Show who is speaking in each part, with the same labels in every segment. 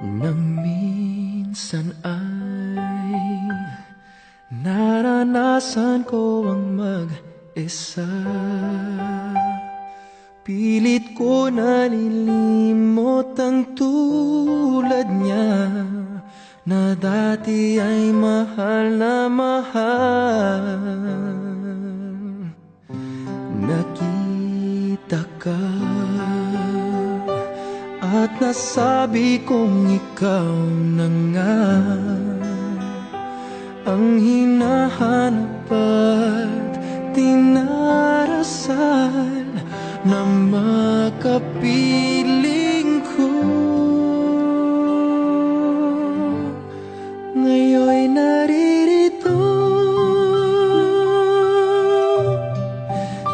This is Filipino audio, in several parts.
Speaker 1: Na minsan ay naranasan ko ang mag-isa. Pilit ko nalilimot ang tulad niya, na dati ay mahal na mahal. Nakita ka at nasabi kong ikaw na nga ang hinahanap at tinarasal na makapiling ko. Ngayon'y naririto,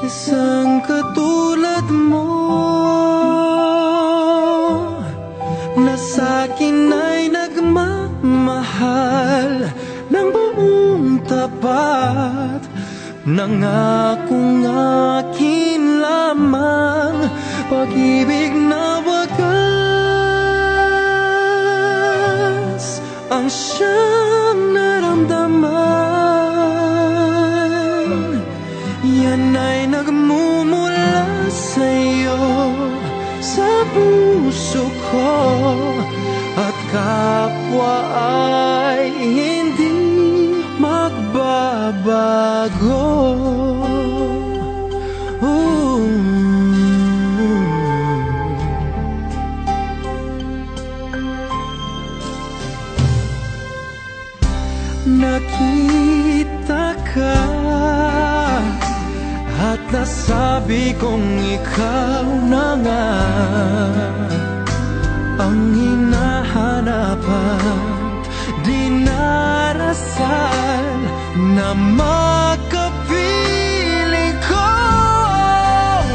Speaker 1: isang katulad mo, na sa'kin ay nagmamahal ng buong tapat. Nangakong akin lamang, pag-ibig na wagas ang siyang naramdaman. Yan ay nagmumula sa'yo, sa puso ko, at kapwa ay hindi magbabago. Nakita ka at nasabi kong ikaw na nga ang hinahanap at dinarasal na makapiling ko.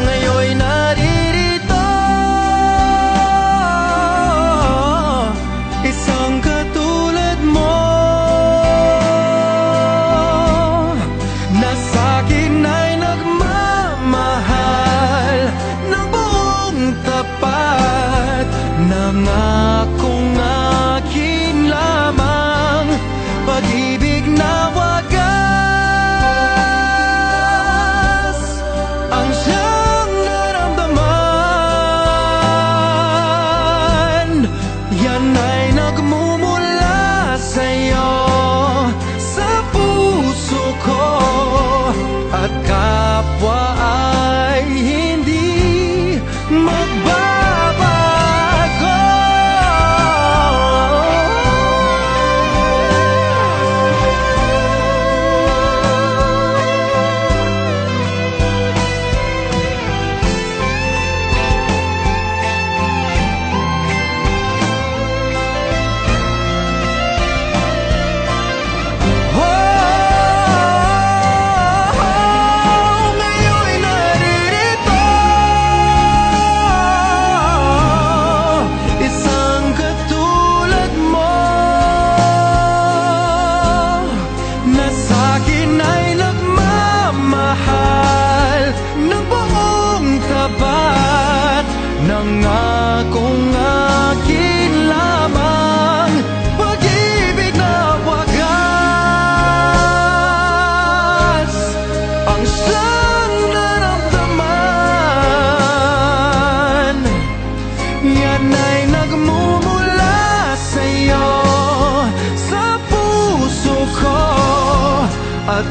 Speaker 1: Ngayon'y naririto, isang katulad mo, na sa'kin ay nagmamahal ng buong tapat. Nangakong akin lamang, pag-ibig na wagas ang siyang naramdaman. Yan ay nagmumula sa'yo, sa puso ko, at kapwa ay hindi magbabago. Nangakong akin lamang, pag-ibig na wagas ang siyang naramdaman. Yan ay nagmumula sa'yo, sa puso ko, at